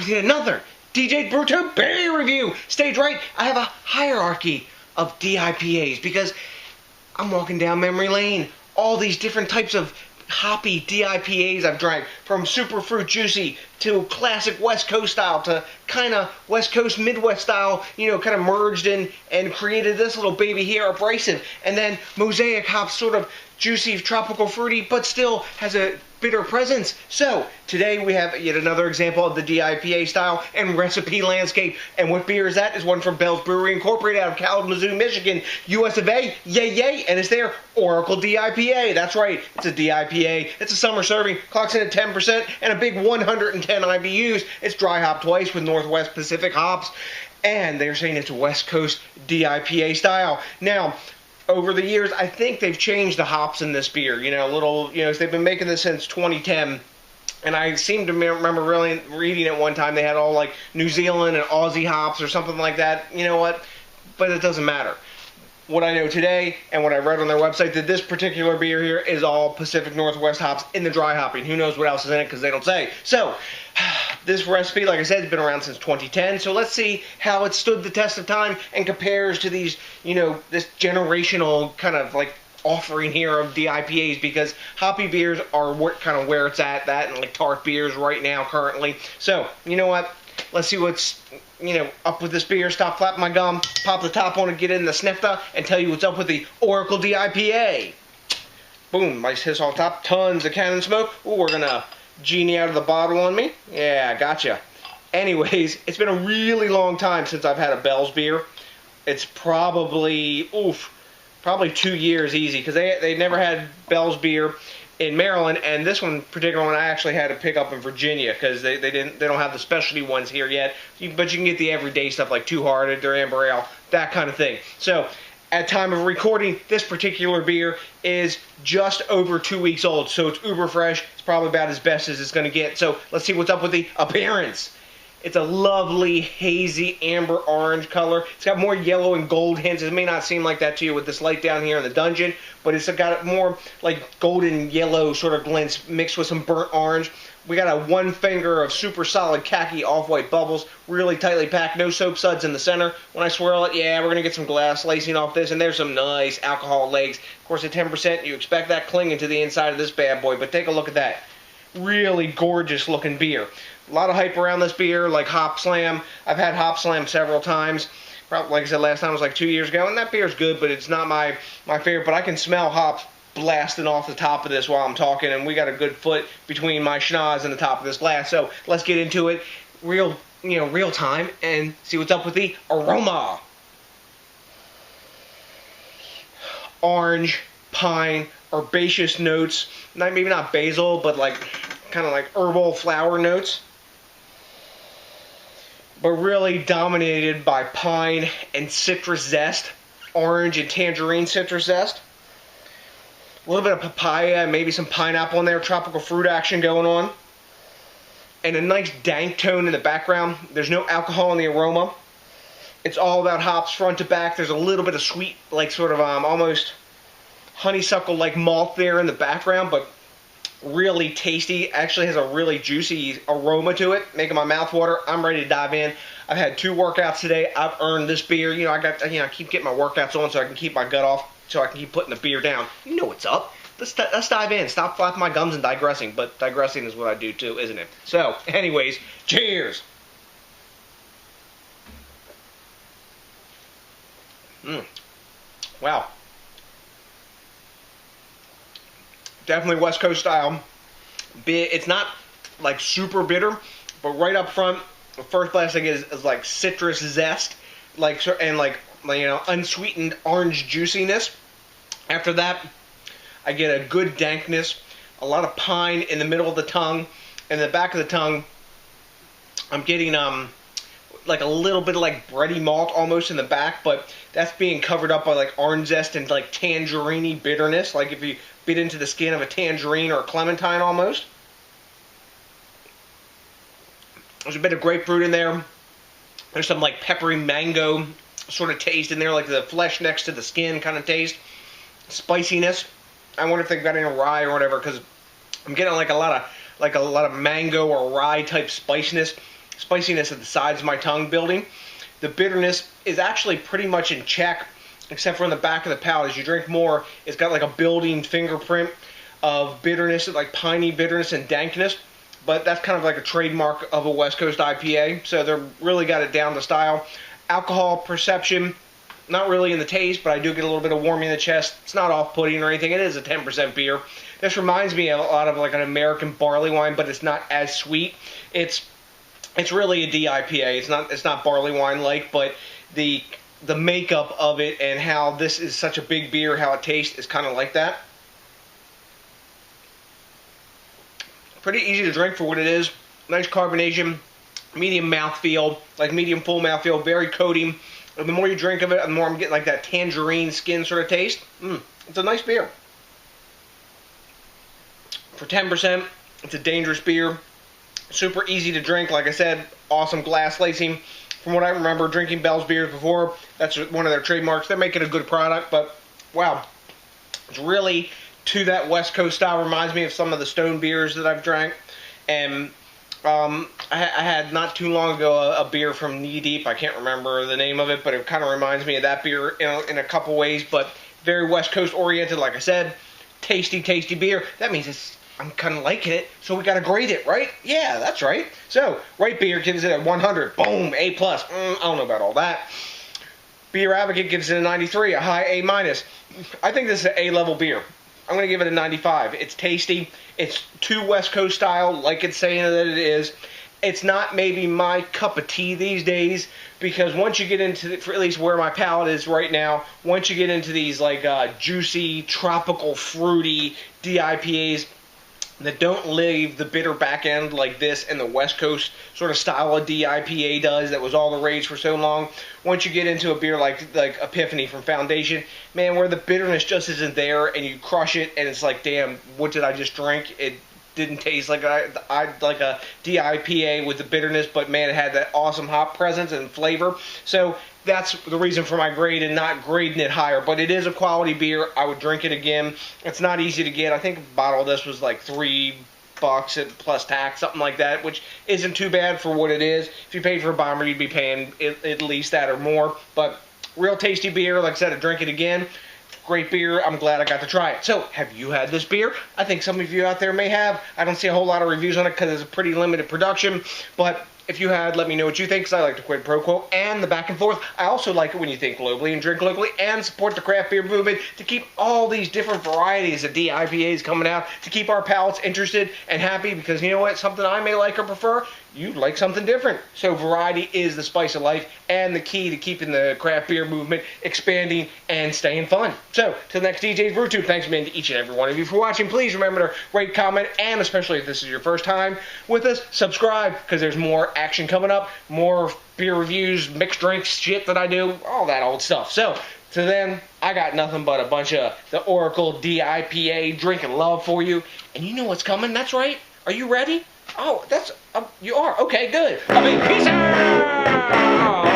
with yet another DJs BrewTube beer review. Stage right, I have a hierarchy of DIPAs because I'm walking down memory lane. All these different types of hoppy DIPAs I've drank, from super fruit juicy to classic West Coast style to kind of West Coast Midwest style, you know, kind of merged in and created this little baby here, abrasive, and then mosaic hops, sort of juicy, tropical, fruity, but still has a bitter presence. So today we have yet another example of the DIPA style and recipe landscape. And what beer is that? Is one from Bell's Brewery Incorporated out of Kalamazoo, Michigan, US of A. Yay, yay! And it's their Oracle DIPA. That's right, it's a DIPA. It's a summer serving, clocks in at 10% and a big 110 IBUs. It's dry hopped twice with Northwest Pacific hops, and they're saying it's a West Coast DIPA style. Now, over the years, I think they've changed the hops in this beer. You know, they've been making this since 2010. And I seem to remember really reading it one time. They had all like New Zealand and Aussie hops or something like that. You know what? But it doesn't matter. What I know today and what I read on their website, that this particular beer here is all Pacific Northwest hops in the dry hopping. Who knows what else is in it because they don't say. So, this recipe, like I said, has been around since 2010. So let's see how it stood the test of time and compares to these, you know, this generational kind of like offering here of DIPAs, because hoppy beers are what kind of where it's at, that and like tart beers right now currently. So, you know what? Let's see what's, you know, up with this beer. Stop flapping my gum, pop the top on it, get in the snifter, and tell you what's up with the Oracle DIPA. Boom, nice hiss on top, tons of cannon smoke. Ooh, we're gonna genie out of the bottle on me. Yeah, gotcha. Anyways, it's been a really long time since I've had a Bell's beer. It's probably, probably 2 years easy, because they never had Bell's beer in Maryland, and this one, particular one, I actually had to pick up in Virginia because they don't have the specialty ones here yet. But you can get the everyday stuff like Two Hearted, their Amber Ale, that kind of thing. So, at time of recording, this particular beer is just over 2 weeks old, so it's uber fresh. It's probably about as best as it's going to get. So let's see what's up with the appearance. It's a lovely, hazy, amber orange color. It's got more yellow and gold hints. It may not seem like that to you with this light down here in the dungeon, but it's got more like golden yellow sort of glints mixed with some burnt orange. We got a one finger of super solid khaki off-white bubbles, really tightly packed, no soap suds in the center. When I swirl it, yeah, we're going to get some glass lacing off this, and there's some nice alcohol legs. Of course, at 10%, you expect that clinging to the inside of this bad boy, but take a look at that. Really gorgeous looking beer. A lot of hype around this beer, like Hop Slam. I've had Hop Slam several times. Probably, like I said, last time was like 2 years ago, and that beer's good, but it's not my favorite. But I can smell hops blasting off the top of this while I'm talking, and we got a good foot between my schnoz and the top of this glass. So let's get into it, real time, and see what's up with the aroma. Orange, pine, herbaceous notes. Maybe not basil, but like kind of like herbal flower notes. But really dominated by pine and citrus zest, orange and tangerine citrus zest. A little bit of papaya, maybe some pineapple in there, tropical fruit action going on. And a nice dank tone in the background. There's no alcohol in the aroma. It's all about hops front to back. There's a little bit of sweet, like sort of almost honeysuckle-like malt there in the background, but really tasty. Actually has a really juicy aroma to it, making my mouth water. I'm ready to dive in. I've had 2 workouts today. I've earned this beer. You know, I keep getting my workouts on so I can keep my gut off, so I can keep putting the beer down. You know what's up. Let's dive in. Stop flapping my gums and digressing, but digressing is what I do too, isn't it? So, anyways, cheers. Wow. Definitely West Coast style. It's not like super bitter, but right up front, the first glass I get is like citrus zest, and unsweetened orange juiciness. After that, I get a good dankness, a lot of pine in the middle of the tongue, and the back of the tongue, I'm getting like a little bit of like bready malt almost in the back, but that's being covered up by like orange zest and like tangerine-y bitterness, like if you bit into the skin of a tangerine or a clementine almost. There's a bit of grapefruit in there. There's some like peppery mango sort of taste in there, like the flesh next to the skin kind of taste. Spiciness. I wonder if they've got any rye or whatever, because I'm getting like a lot of mango or rye type spiciness. spiciness at the sides of my tongue building. The bitterness is actually pretty much in check, except for on the back of the palate. As you drink more, it's got like a building fingerprint of bitterness, like piney bitterness and dankness. But that's kind of like a trademark of a West Coast IPA. So they're really got it down to style. Alcohol perception, not really in the taste, but I do get a little bit of warming in the chest. It's not off-putting or anything. It is a 10% beer. This reminds me a lot of like an American barley wine, but it's not as sweet. It's really a DIPA. It's not barley wine like, but the makeup of it and how this is such a big beer, how it tastes is kind of like that. Pretty easy to drink for what it is. Nice carbonation, medium mouthfeel, like medium full mouthfeel, very coating. And the more you drink of it, the more I'm getting like that tangerine skin sort of taste. It's a nice beer. For 10%, it's a dangerous beer. Super easy to drink. Like I said, awesome glass lacing. From what I remember drinking Bell's beers before, that's one of their trademarks. They're making a good product, but wow, it's really to that West Coast style. Reminds me of some of the Stone beers that I've drank. And I had not too long ago a beer from Knee Deep. I can't remember the name of it, but it kind of reminds me of that beer in a couple ways, but very West Coast oriented. Like I said, tasty, tasty beer. That means I'm kind of liking it, so we got to grade it, right? Yeah, that's right. So, Right Beer gives it a 100. Boom, A+. I don't know about all that. Beer Advocate gives it a 93, a high A-. I think this is an A-level beer. I'm going to give it a 95. It's tasty. It's too West Coast style, like it's saying that it is. It's not maybe my cup of tea these days, because once you get into, for at least where my palate is right now, once you get into these like juicy, tropical, fruity DIPAs, that don't leave the bitter back end like this and the West Coast sort of style of DIPA does, that was all the rage for so long. Once you get into a beer like Epiphany from Foundation, man, where the bitterness just isn't there and you crush it and it's like, damn, what did I just drink? It didn't taste like a DIPA with the bitterness, but man, it had that awesome hop presence and flavor. So that's the reason for my grade and not grading it higher. But it is a quality beer. I would drink it again. It's not easy to get. I think a bottle of this was like $3 plus tax, something like that, which isn't too bad for what it is. If you paid for a bomber, you'd be paying at least that or more. But real tasty beer. Like I said, I'd drink it again. Great beer. I'm glad I got to try it. So, have you had this beer? I think some of you out there may have. I don't see a whole lot of reviews on it because it's a pretty limited production. But if you had, let me know what you think, because I like the quid pro quo and the back and forth. I also like it when you think globally and drink locally and support the craft beer movement to keep all these different varieties of DIPAs coming out, to keep our palates interested and happy, because you know what? Something I may like or prefer, you like something different. So variety is the spice of life and the key to keeping the craft beer movement expanding and staying fun. So, till next DJs BrewTube, thanks again to each and every one of you for watching. Please remember to rate, comment, and especially if this is your first time with us, subscribe, because there's more action coming up, more beer reviews, mixed drinks, shit that I do, all that old stuff. So, to then, I got nothing but a bunch of the Oracle DIPA drinking love for you. And you know what's coming? That's right. Are you ready? Oh, you are. Okay, good. I mean, peace out!